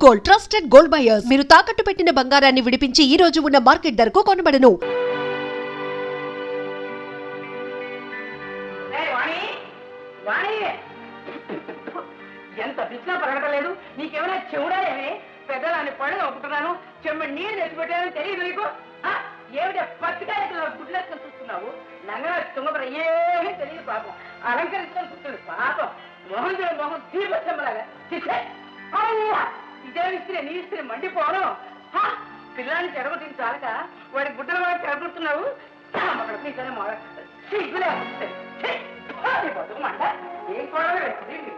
Gold trusted gold buyers. మీరు తాకట్టు పెట్టిన బంగారాన్ని విడిపించి ఈ రోజు ఉన్న మార్కెట్ ధరకు కొనబడను. ఎంత పిచ్చినా పరగటలేదు. నీకేమైనా చెవుడా ఏమి? పెద్దలాన్ని పళ్ళు ఒప్పుతున్నాను, చెమ్మ నీళ్ళు తెచ్చిపెట్టానని తెలియదు నీకు? ఏమిటా పచ్చికాయలు గుడ్లేసుకొని చూస్తున్నావు? నంగరా తుంగబర ఏమీ తెలియదు పాపం. అలంకరించుకొని కూర్చోడు పాపం. మొహం చూడ మొహం తీర్పచ్చమ్మలాగా. ఇదే ఇస్త్రీ నీ ఇస్త్రీ మండిపోను. పిల్లాన్ని చెడగొట్టింది చాలక వాడి గుడ్డలు కూడా చెడగొడుతున్నావు. అక్కడ నీకనే సిగ్గులే బతుకమంట ఏం కూడా వేస్తుంది.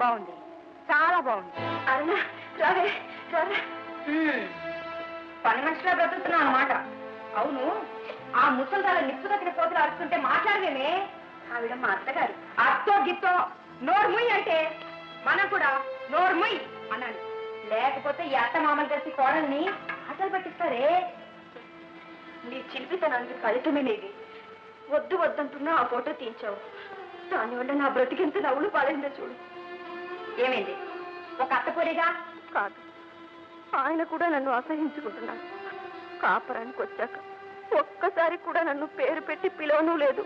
బాగుంది, చాలా బాగుంది. అరుణ రావే రావే. పని మనిషిలా బ్రతుకుతున్నావు అన్నమాట. అవును, ఆ ముసలిదాల నిప్పు దగ్గర పోతులు అరుస్తుంటే మాట్లాడలేమే? ఆవిడ మా అత్తగారు. అత్తో గిత్తో నోర్ముయ్ అంటే మనం కూడా నోర్ముయ్ అన్నాను. లేకపోతే ఈ అత్త మామలు కలిసి కోడల్ని ఆటలు పట్టిస్తారే. నీ చిలిపితనానికి ఫలితమే లేది. వద్దు వద్దంటున్నా ఆ ఫోటో తీయించావు. దానివల్ల నా బ్రతికెంత నవ్వులు పాలైందో చూడు. ఏమైంది? ఒక అత్తపోరేగా కాదు, ఆయన కూడా నన్ను అసహించుకుంటున్నాడు. కాపురానికి వచ్చాక ఒక్కసారి కూడా నన్ను పేరు పెట్టి పిలవను లేదు,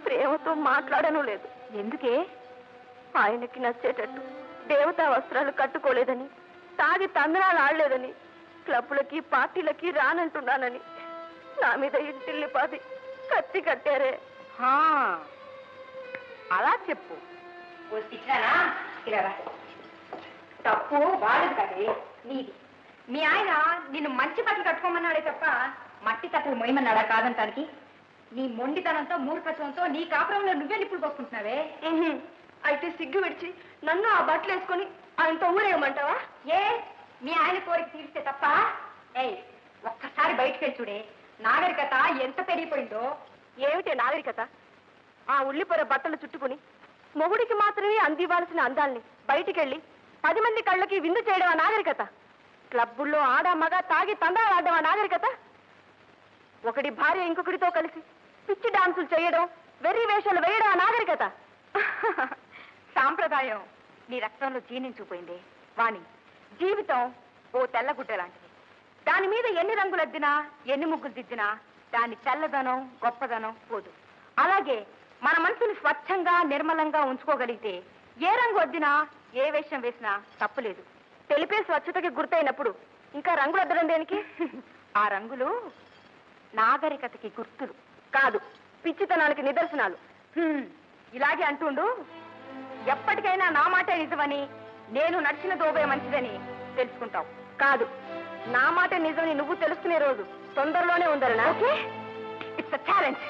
ప్రేమతో మాట్లాడను లేదు. ఎందుకే? ఆయనకి నచ్చేటట్టు దేవతా వస్త్రాలు కట్టుకోలేదని, తాగి తందనాలు ఆడలేదని, క్లబ్బులకి పార్టీలకి రానంటున్నానని నా మీద ఇంటిల్లి పాది కత్తి కట్టారే. అలా చెప్పు. తప్పు బాలేదు కదే నీది. మీ ఆయన నిన్ను మంచి బట్టలు కట్టుకోమన్నాడే తప్ప మట్టి తట్టలు మొయ్యమన్నాడా కాదంటానికి? నీ మొండితనంతో మూర్ఖత్వంతో నీ కాపురంలో నువ్వే నిప్పులు పోసుకుంటున్నావే. అయితే సిగ్గు విడిచి నన్ను ఆ బట్టలు వేసుకొని ఆయనతో ఊరేయమంటావా? ఏ మీ ఆయన కోరిక తీరిస్తే తప్ప? ఏయ్, ఒక్కసారి బయటికి వెళ్ళి చూడే. నాగరికత ఎంత పెరిగిపోయిందో. ఏమిటే నాగరికత? ఆ ఉల్లిపొర బట్టలు చుట్టుకుని మొగుడికి మాత్రమే అందివ్వాల్సిన అందాల్ని బయటికెళ్ళి 10 మంది కళ్ళకి విందు చేయడం ఆ నాగరికత? క్లబ్బుల్లో ఆడ మగ తాగి తందాలాడడం ఆ నాగరికత? ఒకటి భార్య ఇంకొకటితో కలిసి పిచ్చి డాన్సులు చేయడం, వెర్రి వేషాలు వేయడం ఆ నాగరికత? సాంప్రదాయం నీ రక్తంలో జీర్ణించుకుపోయింది వాణి. జీవితం ఓ తెల్లగుడ్డ లాంటిది. దాని మీద ఎన్ని రంగులు అద్దినా, ఎన్ని ముగ్గులు దిద్దినా దాని తెల్లదనం గొప్పదనం పోదు. అలాగే మన మనసుని స్వచ్ఛంగా నిర్మలంగా ఉంచుకోగలిగితే ఏ రంగు వద్దినా, ఏ వేషం వేసినా తప్పులేదు. తెలిపే స్వచ్ఛతకి గుర్తయినప్పుడు ఇంకా రంగులు అద్దడం దేనికి? ఆ రంగులు నాగరికతకి గుర్తులు కాదు, పిచ్చితనానికి నిదర్శనాలు. ఇలాగే అంటుండు. ఎప్పటికైనా నా మాట నిజమని, నేను నడిచిన దోబే మంచిదని తెలుసుకుంటావు. కాదు, నా మాట నిజమని నువ్వు తెలుసుకునే రోజు తొందరలోనే ఉందరనా? Okay, it's a challenge.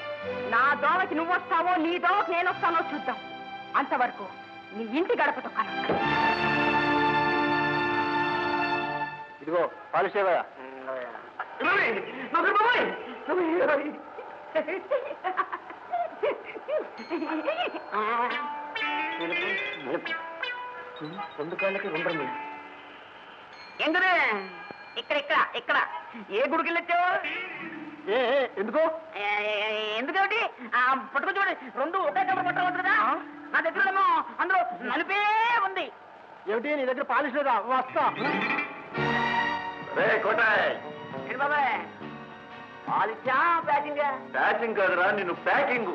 నా దోవకి నువ్వు వస్తావో, నీ దోవకి నేను వస్తానో చూద్దాం. అంతవరకు నీ ఇంటి గడపతో కన. ఇదిగో పాలిసేవా. రెండు కాళ్ళకి రెండు. ఎందుకు ఇక్కడ ఇక్కడ ఇక్కడ ఏ గుడికి వెళ్ళొచ్చావు? ఎందుకో? ఎందుకేమిటి పట్టుకు చూడండి, రెండు ఒకే కబర్ పట్టవచ్చు కదా. నా దగ్గర అందులో నలిపే ఉంది. ఏమిటి నీ దగ్గర పాలిష్ లేదా? వస్తా. బాబాయ్ పాలిషా ప్యాకింగ్? ప్యాకింగ్ కాదురా, నిన్ను ప్యాకింగ్.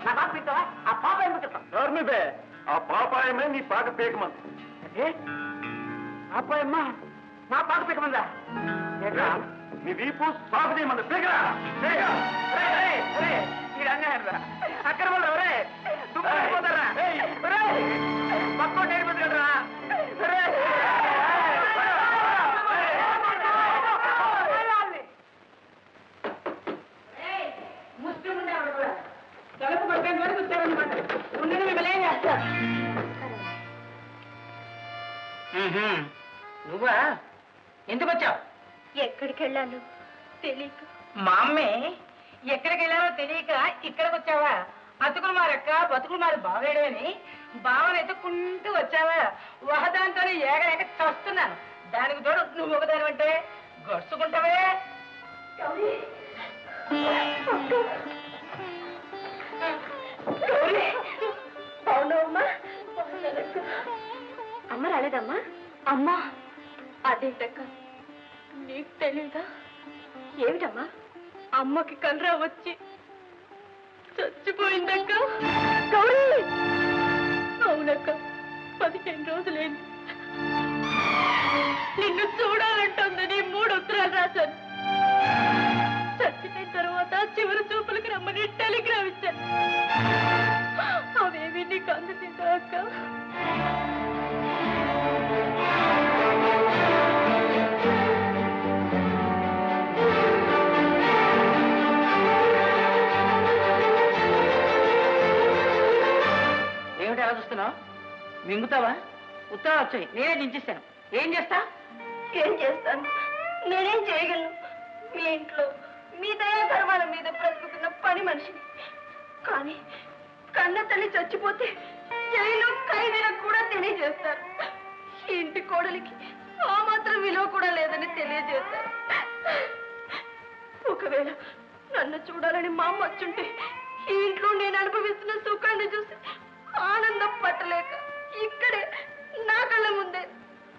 నా పాప పిస్తావా? ఆ పాప ఎందుకు చెప్తాం? నోర్మిబే, ఆ పాపాయమే నీ పాక పేకమంది. పాపాయమ్మా నా పాక పీకమందా? నీ వీపు సాగు చేయమంది. పేకరా అక్కడ వాళ్ళు ఎవరే దుబ్బిపోతారా? పక్కన నేర్పదు కదరా. తలుపు పట్టేంత వరకు వచ్చారనమాట. ఉండని మిమ్మల్ని ఏం చేస్తారు? నువ్వా? ఎందుకు వచ్చావు? ఎక్కడికి వెళ్ళాను తెలియక. మా అమ్మే ఎక్కడికి వెళ్ళానో తెలియక ఇక్కడికి వచ్చావా? అతుకులు మారక్క బతుకులు మారి బావేడని బావను ఎత్తుకుంటూ వచ్చావా? ఒకదాంతో ఏగలేక చస్తున్నాను. దానికి తోడు నువ్వు ఒకదాని అంటే గడుచుకుంటావే. రాలేదమ్మా? అమ్మా అదేంటక్క, నీకు తెలీదా? ఏమిటమ్మా? అమ్మకి కలరా వచ్చి చచ్చిపోయిందక్క. గౌరీ! అవునక్క, 15 రోజులైంది. నిన్ను చూడాలంటుందని 3 ఉత్తరాలు రాశాను. చచ్చిపోయిన తర్వాత చివరి చూపులకు రమ్మని టెలిగ్రామ్ ఇచ్చాను. అవేవి నీకు అందలేదా అక్క? ఏమిటి ఎలా చూస్తున్నావు? మింగుతావా? ఉత్తరాలు వచ్చాయి, నేనే దించేస్తాను. ఏం చేస్తా? ఏం చేస్తాను? నేనేం చేయగలను? మీ ఇంట్లో మీ దయా ధర్మాల మీద బ్రతుకుతున్న పని మనిషిని. కానీ కన్న తల్లి చచ్చిపోతే జైలు ఖైదీలకు కూడా తెలియజేస్తారు. ఈ ఇంటి కోడలికి ఆ మాత్రం విలువ కూడా లేదని తెలియజేస్తారు. ఒకవేళ నన్ను చూడాలని మా అమ్మ వచ్చుంటే ఈ ఇంట్లో నేను అనుభవిస్తున్న సుఖాన్ని చూసి ఆనందం పట్టలేక ఇక్కడే నా కళ్ళ ముందే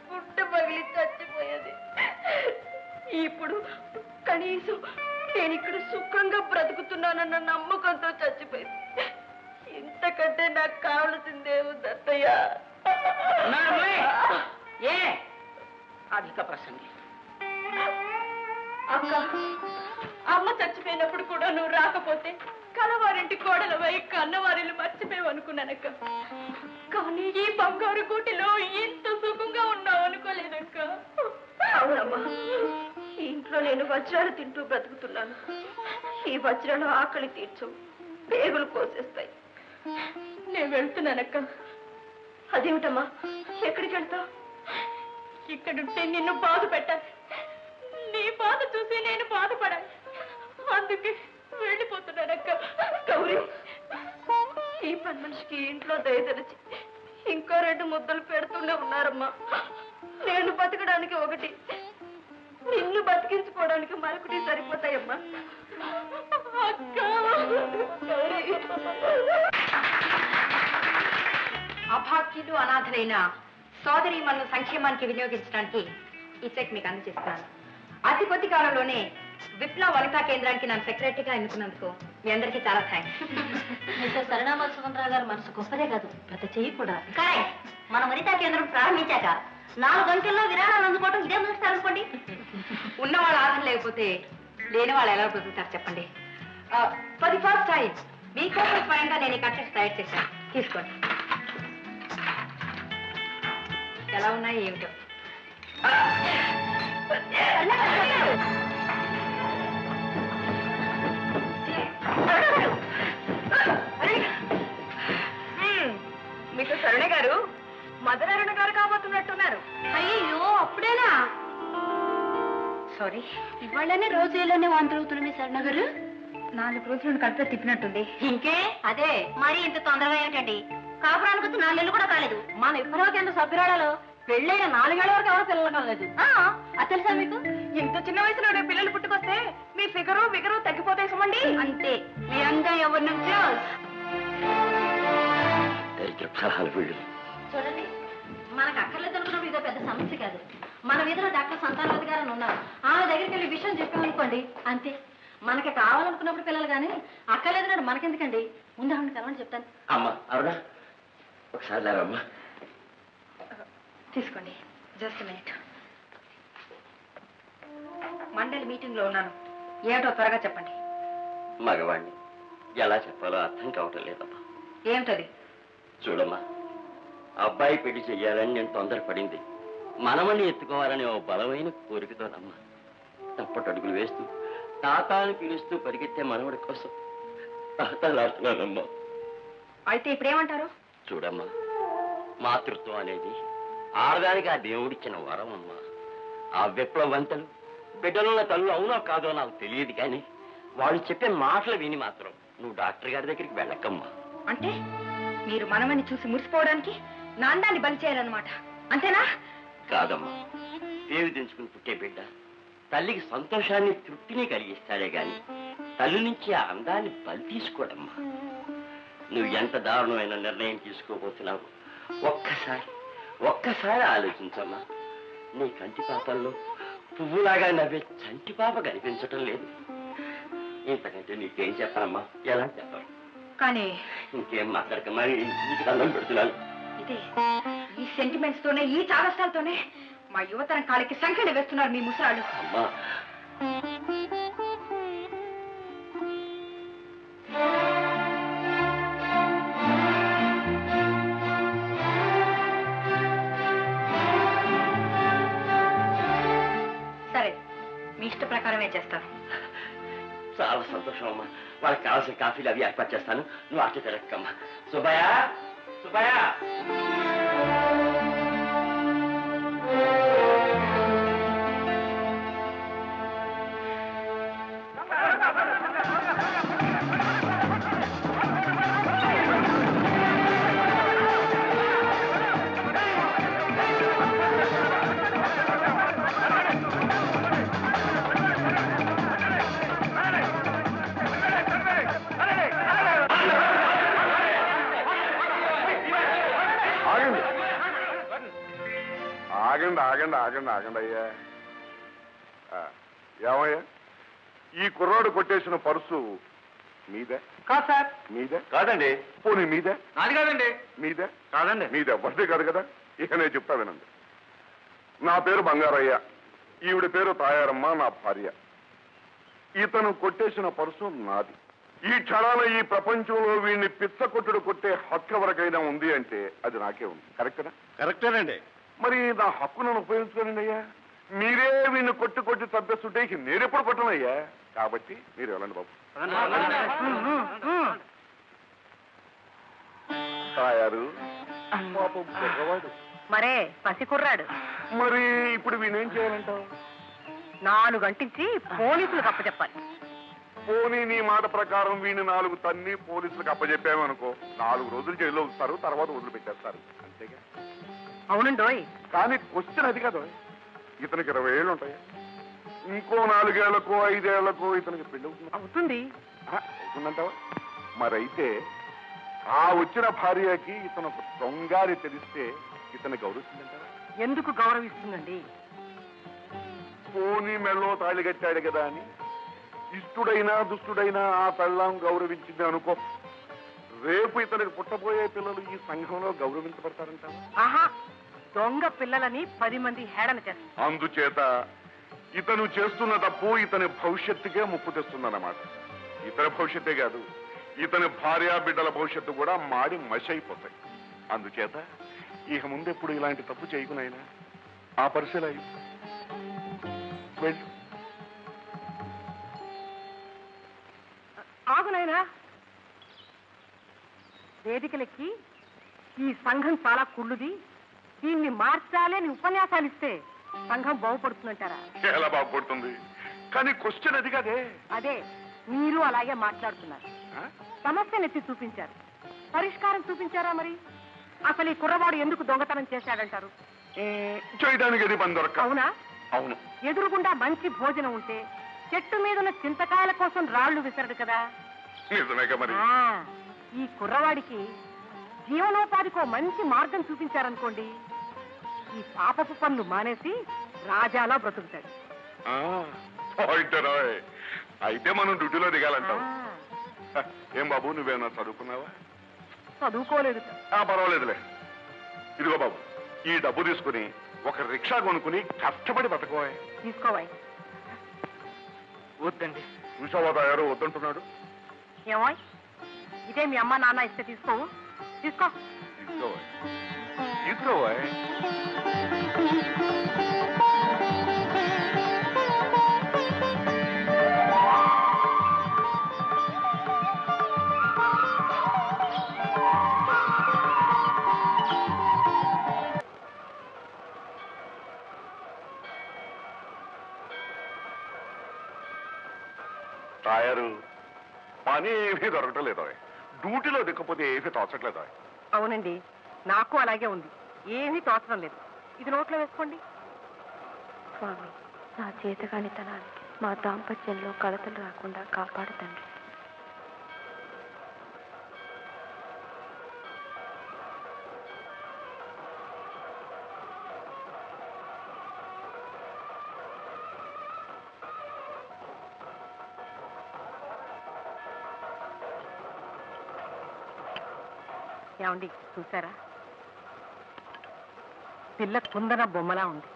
గుడ్డ పగిలి చచ్చిపోయేది. ఇప్పుడు కనీసం నేను ఇక్కడ సుఖంగా బ్రతుకుతున్నానన్న నమ్మకంతో చచ్చిపోయింది. ఇంతకంటే నాకు కావలసిందే దత్తయ్య. ఏ అధిక ప్రసంగి. అక్క, అమ్మ చచ్చిపోయినప్పుడు కూడా నువ్వు రాకపోతే కలవారింటి కోడలవై కన్నవారిని మర్చిపోయావు అనుకున్నానక్క. కానీ ఈ బంగారు కూటిలో ఇంత సుఖంగా ఉన్నావు అనుకోలేదక్క. అవునమ్మా, ఈ ఇంట్లో నేను వజ్రాలు తింటూ బ్రతుకుతున్నాను. ఈ వజ్రాలు ఆకలి తీర్చవు, పేగులు కోసేస్తాయి. నేను వెళ్తున్నానక్క. అదేమిటమ్మా, ఎక్కడికి వెళ్తావు? ఇక్కడుంటే నిన్ను బాధ పెట్టాలి, నీ బాధ చూసి నేను బాధపడాలి. అందుకే వెళ్ళిపోతున్నానక్క. గౌరీ, ఈ పని మనిషికి ఇంట్లో దయతలిచి ఇంకో 2 ముద్దలు పెడుతూనే ఉన్నారమ్మా. నేను బతకడానికి ఒకటి, నిన్ను బతికించుకోవడానికి మరొకటి సరిపోతాయమ్మా. అభాగ్యులు అనాథలైన సోదరి మన సంక్షేమానికి వినియోగించడానికి ఈ చెక్ మీకు అందజేస్తున్నాను. అతి కొద్ది కాలంలోనే విప్లవ వనితా కేంద్రానికి నన్ను సెక్రటరీగా ఎన్నుకున్నందుకు మీ అందరికీ చాలా థ్యాంక్స్. మిస్టర్ సరణామల్ సుమంతరావు గారు మనసు గొప్పదే కాదు, ప్రతి చెయ్యి కూడా. కరెక్ట్. మన వనితా కేంద్రం ప్రారంభించాక 4 గంటల్లో విరాళాలు అందుకోవడం ఇదే మొదటిసారి అనుకోండి. ఉన్న వాళ్ళు ఆధారం లేకపోతే లేని వాళ్ళు ఎలా బ్రతుకుతారు చెప్పండి. ఫర్ ది ఫస్ట్ టైం మీకోసం స్వయంగా నేను ఈ కట్టెస్ తయారు చేశాను, తీసుకోండి. ఎలా ఉన్నాయి ఏమిటో. మీకు సరణ గారు మదరరుణ గారు కాబోతున్నట్టున్నారు. అయ్యో అప్పుడేనా? సారీ. ఇవాళనే రోజుల్లోనే వాంతులు అవుతున్నాయి సరణ గారు. 4 రోజులు కడుపులో తిప్పినట్టుంది. ఇంకే అదే మరి ఇంత తొందరగా ఏమిటండి? కాపురానికి వచ్చి 4 నెలలు కూడా కాలేదు. మన విప్లవ కేంద్ర సభ్యురాలలో పెళ్ళైన 4 ఏళ్ల వరకు ఎవరో పిల్లలు కలలేదు. అది తెలుసా మీకు? ఇంత చిన్న వయసులో పిల్లలు పుట్టుకొస్తే మీ ఫిగరు తగ్గిపోతాయి సుమండి. అంతే, మీరంతా ఎవరిని చూడండి, మనకు అక్కర్లేదు అనుకున్నప్పుడు ఇదో పెద్ద సమస్య కాదు. మన వీధిలో డాక్టర్ సంతానవతి గారు అని ఉన్నారు. ఆమె దగ్గరికి వెళ్ళి విషయం చెప్పామనుకోండి, అంతే. మనకి కావాలనుకున్నప్పుడు పిల్లలు కానీ అక్కర్లేదు మనకెందుకండి? ముందు ఆవిడని కలవని చెప్తాను. అమ్మా అవునా, ఒకసారి లేరమ్మా. తీసుకోండి, జస్ట్ మినిట్. మండలి మీటింగ్ లో ఉన్నాను, ఏమిటో త్వరగా చెప్పండి. మగవాణ్ణి ఎలా చెప్పాలో అర్థం కావటం లేదమ్మా. ఏమిటది? చూడమ్మా, అబ్బాయి పెళ్లి చెయ్యాలని నేను తొందరపడింది మనమని ఎత్తుకోవాలని ఓ బలమైన కోరికతోనమ్మా. తప్పటడుగులు వేస్తూ తాతాను పిలుస్తూ పరిగెత్తే మనవడి కోసం తాతాలాడుతున్నానమ్మా. అయితే ఇప్పుడేమంటారు? చూడమ్మా, మాతృత్వం అనేది ఆడదానికి ఆ దేవుడిచ్చిన వరం అమ్మా. ఆ విప్లవంతలు బిడ్డలున్న తల్లు అవునో కాదో నాకు తెలియదు, కానీ వాళ్ళు చెప్పే మాటలు విని మాత్రం నువ్వు డాక్టర్ గారి దగ్గరికి వెళ్ళకమ్మా. అంటే మీరు మనమని చూసి మురిసిపోవడానికి నా అందాన్ని బలి చేయాలన్నమాట, అంతేనా? కాదమ్మా, పేరు దించుకుని పుట్టే బిడ్డ తల్లికి సంతోషాన్ని తృప్తిని కలిగిస్తాడే గాని తల్లి నుంచి ఆ అందాన్ని బలి తీసుకోడమ్మా. నువ్వు ఎంత దారుణమైన నిర్ణయం తీసుకోబోతున్నావు ఒక్కసారి ఒక్కసారి ఆలోచించమ్మా, నీ కంటి పాపల్లో పువ్వులాగా నవ్వే చంటి పాప కనిపించటం లేదు. ఇంతకంటే నీకేం చెప్పనమ్మా, ఎలా చెప్పను? కానీ ఇంకేం మాట్లాడకమ్మా, నీకు దండం పెడుతున్నాను. ఇదే ఈ సెంటిమెంట్స్ తోనే, ఈ చాదస్తాలతోనే మా యువతరం కాలికి సంఖ్యలు వేస్తున్నారు మీ ముసరాళ్ళు. అమ్మా, సరే, మీ ఇష్ట ప్రకారమే చేస్తాను. చాలా సంతోషం అమ్మా. వాళ్ళకి కావాల్సిన కాఫీలు అవి ఏర్పాటు చేస్తాను. నువ్వు అట్లా తిరగక్కమ్మా. సుబ్బయ్య, సుబ్బయ్య. ఆగండి ఆగండి ఆగండి ఆగండి అయ్యా. ఏమయ్యా, ఈ కుర్రాడు కొట్టేసిన పర్సు మీదే? కాదు సార్. మీదే కాదండి. పోనీ మీదే? నాది కాదండి. మీదే? కాదండి. మీదే వద్దే కాదు కదా. ఇక నేను చెప్తా వినండి. నా పేరు బంగారయ్య, ఈవిడ పేరు తాయారమ్మ, నా భార్య. ఇతను కొట్టేసిన పర్సు నాది. ఈ క్షణాన ఈ ప్రపంచంలో వీడిని పిచ్చ కొట్టుడు కొట్టే హక్కు ఎవరికైనా ఉంది అంటే అది నాకే ఉంది. కరెక్టేనా? కరెక్టేనండి. మరి నా హక్కు నన్ను ఉపయోగించుకోనండి అయ్యా. మీరే వీడిని కొట్టి కొట్టి చంపేస్తుంటే ఇక నేనెప్పుడు కొట్టనయ్యా. కాబట్టి మీరు వెళ్ళండి బాబు. తాయారు పాపం కుర్రవాడు. మరే పసి కుర్రాడు. మరి ఇప్పుడు వీణేం చేయాలంటావు? 4 గంటించి పోలీసులకు అప్పచెప్పాలి. పోనీ నీ మాట ప్రకారం వీణి 4 తన్ని పోలీసులకు అప్పచెప్పామనుకో, 4 రోజులు జైల్లో ఉంచుతారు, తర్వాత వదిలిపెట్టేస్తారు. అంతేగా? అవునండోయ్. కానీ క్వశ్చన్ అది కాదు. ఇతనికి 20 ఏళ్ళు ఉంటాయి. ఇంకో 4 ఏళ్లకో 5 ఏళ్లకో ఇతనికి పెళ్లి అవుతుంది. అవుతుంది. అవుతుందంటావా? మరైతే ఆ వచ్చిన భార్యకి ఇతను ఒక దొంగారి తెలిస్తే ఇతను గౌరవిస్తుందంటావా? ఎందుకు గౌరవిస్తుందండి? పోనీ మెళ్ళో తాళి కట్టాడు కదా అని ఇష్టుడైనా దుష్టుడైనా ఆ పెళ్ళాం గౌరవించింది అనుకో, రేపు ఇతనికి పుట్టబోయే పిల్లలు ఈ సంఘంలో గౌరవించబడతారంటావా? ఆహా, దొంగ పిల్లలని 10 మంది హేళన చేస్తారు. అందుచేత ఇతను చేస్తున్న తప్పు ఇతని భవిష్యత్తుకే ముప్పు తెస్తుందన్నమాట. ఇతని భవిష్యత్తే కాదు, ఇతని భార్య బిడ్డల భవిష్యత్తు కూడా మాడి మషైపోతాయి. అందుచేత ఇక ముందెప్పుడు ఇలాంటి తప్పు చేయకునైనా ఆ పరిశీలన వెళ్ళు. ఆగునైనా, వేదికలెక్కి ఈ సంఘం చాలా కుళ్ళుది, దీన్ని మార్చాలి అని ఉపన్యాసాలు ఇస్తే సంఘం బాగుపడుతుందంటారా? ఎలా బాగుపడుతుంది? కానీ క్వశ్చన్ అది కదే. అదే మీరు అలాగే మాట్లాడుతున్నారు. సమస్యను ఎత్తి చూపించారు, పరిష్కారం చూపించారా? మరి అసలు ఈ కుర్రవాడు ఎందుకు దొంగతనం చేశాడంటారు? చేయడానికి అది పని దొరక. అవునా? అవును. ఎదురుగుండా మంచి భోజనం ఉంటే చెట్టు మీద ఉన్న చింతకాయల కోసం రాళ్లు విసరడు కదా. నిజమేగా మరి. ఈ కుర్రవాడికి జీవనోపాధికో మంచి మార్గం చూపించారనుకోండి, ఈ పాపపు పనులు మానేసి రాజాలా బ్రతుకుతాడు. అయితే మనం డ్యూటీలో దిగాలంటావు. ఏం బాబు, నువ్వేమన్నా చదువుకున్నావా? చదువుకోలేదు. పర్వాలేదులే. ఇదిగో బాబు, ఈ డబ్బు తీసుకుని ఒక రిక్షా కొనుక్కుని కష్టపడి బతకోవాలి. తీసుకోవాలి. వద్దండి. చూసావా తయారు వద్దంటున్నాడు. ఏమో, ఇదే మీ అమ్మ నాన్న ఇస్తే తీసుకోవు? తీసుకో. తీసుకోవాలి, తీసుకోవాలి. తాయారు పని ఏమీ దొరకటలేదు. డ్యూటీలో దిక్కపోతే ఏమీ తోచట్లేదు. అవునండి, నాకు అలాగే ఉంది. ఏమీ తోచడం లేదు. ఇది నోట్లో వేసుకోండి. స్వామి, నా చేతగానితనానికి మా దాంపత్యంలో కలతలు రాకుండా కాపాడుతండి. ఏమండి చూసారా, పిల్ల కుందన బొమ్మలా ఉంది.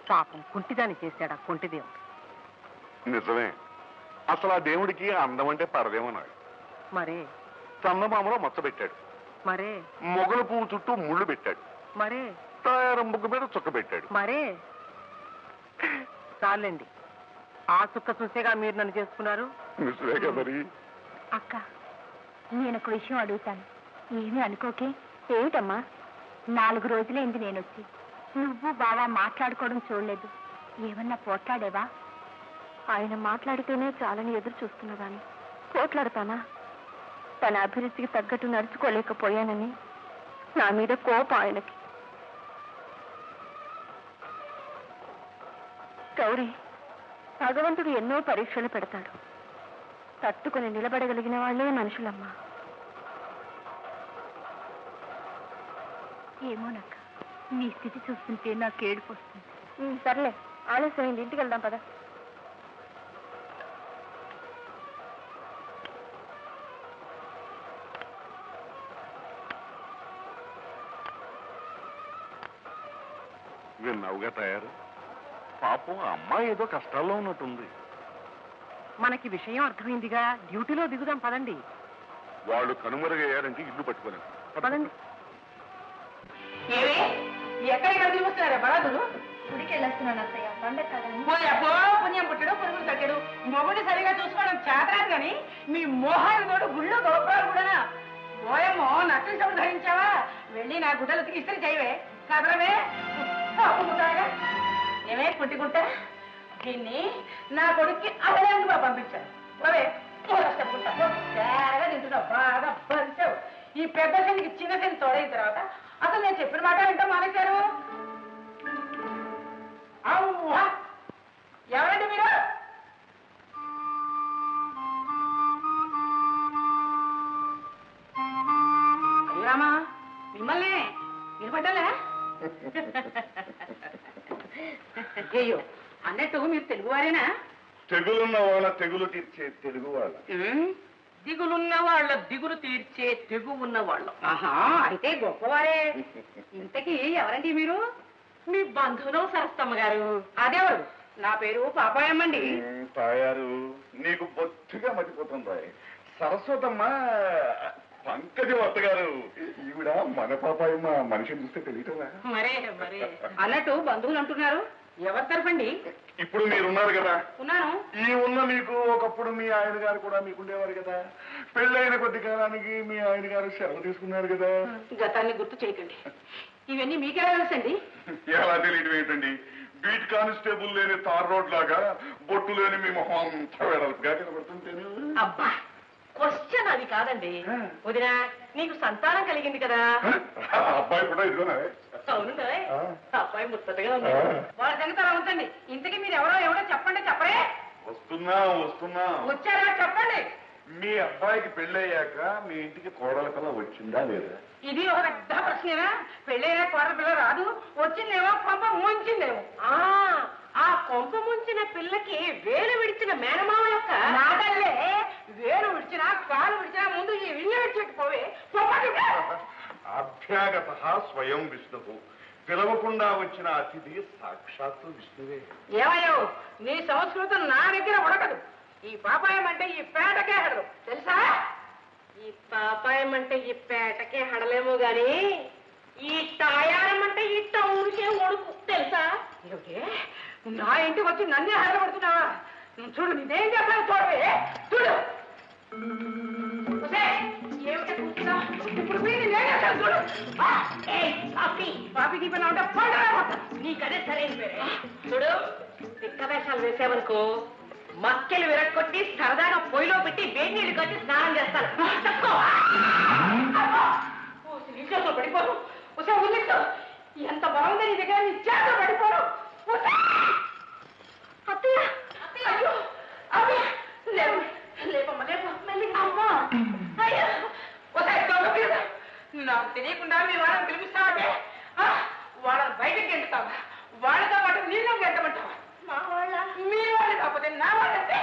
పాపం కుంటిదాన్ని చేశాడు ఆ కుంటిదేవుడు. నిజమే. అసలు ఆ దేవుడికి అందం అంటే పరదేమన్నాడు. మరే చందమామలో మచ్చ పెట్టాడు, మరే మొగల పువ్వు చుట్టూ ముళ్ళు పెట్టాడు, మరే తయారు ముగ్గు మీద చుక్క పెట్టాడు. మరే చాలండి, ఆ చుక్క చూసేగా మీరు నన్ను చేసుకున్నారు. నిజమేగా మరి. అక్క, నేను ఒక విషయం అడుగుతాను, ఏమీ అనుకోకే. ఏమిటమ్మా? 4 రోజులైంది నేనొచ్చి. నువ్వు బావా మాట్లాడుకోవడం చూడలేదు. ఏమన్నా పోట్లాడేవా? ఆయన మాట్లాడితేనే చాలని ఎదురు చూస్తున్నదాన్ని పోట్లాడతానా? తన అభిరుచికి తగ్గట్టు నడుచుకోలేకపోయానని నా మీద కోపం ఆయనకి. గౌరీ, భగవంతుడు ఎన్నో పరీక్షలు పెడతాడు. తట్టుకుని నిలబడగలిగిన వాళ్ళే మనుషులమ్మా. ఏమోనక్క, నీ స్థితి చూస్తుంటే నాకు ఏడుపు వస్తుంది. సర్లే, ఆలస్యమైంది, ఇంటికి వెళ్దాం పద. విన్నావుగా తయారు. పాపం అమ్మాయి ఏదో కష్టాల్లో ఉన్నట్టుంది. మనకి విషయం అర్థమైందిగా, డ్యూటీలో దిగుదాం పదండి. వాళ్ళు కనుమరుగయ్యారంటే ఇల్లు పట్టుకోలేం. పదండి. ఏమి ఎక్కడికి వస్తున్నారా బలాదులు? గుడికి వెళ్ళొస్తున్నాను అత్తయ్య, పండగ కదండి. పోయబ్బో, పుణ్యం పుట్టడు పురుగులు తగ్గడు. మొగుడిని సరిగా చూసుకోవడం చేతరాదు కానీ మీ మోహాలు తోడు గుళ్ళు గోపురాలు కూడా. పోయమ్మో, నక్కల చెవులు ధరించావా? వెళ్ళి నా గుడ్డలు ఇస్త్రీ చేయవే. కదలవే ముద్దాగా. ఏమే పుట్టికుంటా, దీన్ని నా కొడుక్కి అడగడానికి పంపించాను. పోవే, తేరగా తింటున్నావు, బాగా పంచావు. ఈ పెద్ద శనికి చిన్న శని తోడైన తర్వాత అసలు నేను చెప్పిన మాట వింటా మానేశారు. అవ్వా, ఎవరండి మీరు? అయ్యామా, మిమ్మల్ని నిలబడ్డాలా? అయ్యో, అన్నట్టు మీరు తెలుగువారేనా? తెగులున్న వాళ్ళ తెగులు తీర్చే తెలుగు వాళ్ళ. దిగులున్న వాళ్ళ దిగులు తీర్చే తెగు ఉన్న వాళ్ళు. ఆహా, అయితే గొప్పవారే. ఇంతకీ ఎవరండి మీరు? మీ బంధువులు సరస్తమ్మ గారు. అదేవారు? నా పేరు పాపాయమ్మండి. తాయారు, నీకు బొత్తిగా మర్చిపోతుందా? సరస్వతమ్మ పంకజ వత్త గారు. ఈవిడ మన పాపాయమ్మ. మనిషిని చూస్తే తెలియటరా? మరే మరే. అన్నట్టు బంధువులు అంటున్నారు, ఎవరి తరఫండి? ఇప్పుడు మీరున్నారు కదా. ఉన్నాను. ఈ ఉన్న మీకు ఒకప్పుడు మీ ఆయన గారు కూడా మీకుండేవారు కదా. పెళ్ళైన కొద్ది కాలానికి మీ ఆయన గారు సెలవు తీసుకున్నారు కదా. గతాన్ని గుర్తు చేయకండి. ఇవన్నీ మీకెలా తెలుసండి? ఎలా తెలియటం ఏంటండి? బీట్ కానిస్టేబుల్ లేని తార్ రోడ్ లాగా బొట్టు లేని మీ మొహం అంతా వెడల్పుగా కనబడుతుంటేను. అబ్బా, క్వశ్చన్ అది కాదండి. వదినా, నీకు సంతానం కలిగింది కదా. అబ్బాయి కూడా ఇదిగోనా? అవును, అబ్బాయి ముచ్చటగా ఉంది. వాళ్ళ సంగతి అలా ఉంచండి. ఇంతకీ మీరు ఎవరో చెప్పండి. చెప్పరే? వస్తున్నా. వచ్చారా? చెప్పండి. మీ అబ్బాయికి పెళ్ళయ్యాక మీ ఇంటికి కోడల కల్లా వచ్చిందా లేదా? ఇది ఒక పెద్ద ప్రశ్నేనా? పెళ్ళైనా కోడల పిల్ల రాదు, వచ్చిందేమో కొంప ముంచిందేమో. ఆ కొంప ముంచిన పిల్లకి వేలు విడిచిన మేనమావ యొక్క నాటల్లే. వేలు విడిచినా కాలు విడిచినా ముందు ఈ విల్లు విడిచెట్టుకోవే. అభ్యాగత స్వయం విష్ణువు. పిలవకుండా వచ్చిన అతిథి సాక్షాత్తు విష్ణువే. ఏమయ్యో, నీ సంస్కృతం నా దగ్గర ఉడకదు. ఈ పాపాయం అంటే ఈ పేటకే హడదు, తెలుసా? ఈ పాపాయం అంటే ఈ పేటకే హడలేమో గాని ఈ తాయారం అంటే ఈ టౌన్కే ఒడుకు, తెలుసా? నా ఇంటికి వచ్చి నన్నే హడబడుతున్నావా? చూడు, నీదేం చెప్పాను చూడవే. చూడు, ఏమిటో కూర్చున్నా. ఇప్పుడు చూడు, పాపి దీపం ఉంటే నీకదే సరైన పేరే. చూడు, తిక్క వేషాలు వేసావనుకో మక్కెలు విరక్కొట్టి సరదాగా పొయ్యిలో పెట్టి వేడి నీళ్ళు కట్టి స్నానం చేస్తాను. పడిపోను. ఎంత బాగుంది నీ దగ్గర, నీ చేత పడిపోను. నాకు తెలియకుండా మీ వాళ్ళని పిలిపిస్తావంటే వాళ్ళని బయటకు గెంటుతావా? వాళ్ళతో పాటు నీళ్ళు గెంటమంటావా? మా వాళ్ళ, మీ వాళ్ళు కాకపోతే నా వాళ్ళంటే.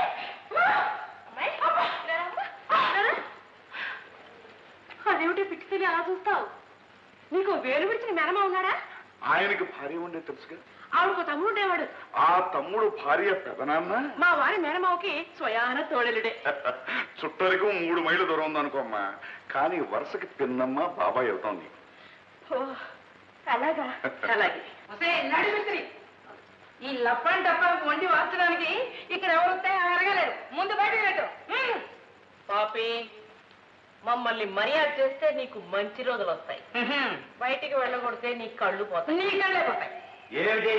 అదేమిటి పిచ్చితేనే అలా చూస్తావు? నీకు వేలు విడిచిన మేనమా ఉన్నాడా? ఆయనకి భార్య ఉండే తెలుసుగా. ఆవిడకు తమ్ముడు ఉండేవాడు. ఆ తమ్ముడు భార్య పెదనాన్న మా వారి మేనమావకి స్వయాన తోడలుడే. చుట్టరికు 3 మైళ్ళు దూరం ఉందనుకోమ్మా. కానీ వరుసకి పిన్నమ్మ బాబాయ్ అవుతాం నీకు. అలాగా? అలాగే. నడి మిస్త్రి, ఈ లప్పని డబ్బాలకు వండి వార్చడానికి ఇక్కడ ఎవరు వస్తే అరగలేరు. ముందు బయట పెట్టు. పాపి, మమ్మల్ని మర్యాద చేస్తే నీకు మంచి రోజులు వస్తాయి. బయటికి వెళ్ళగొడితే నీ కళ్ళు పోతాయి. నీ కళ్ళే పోతాయి. ఏమిటి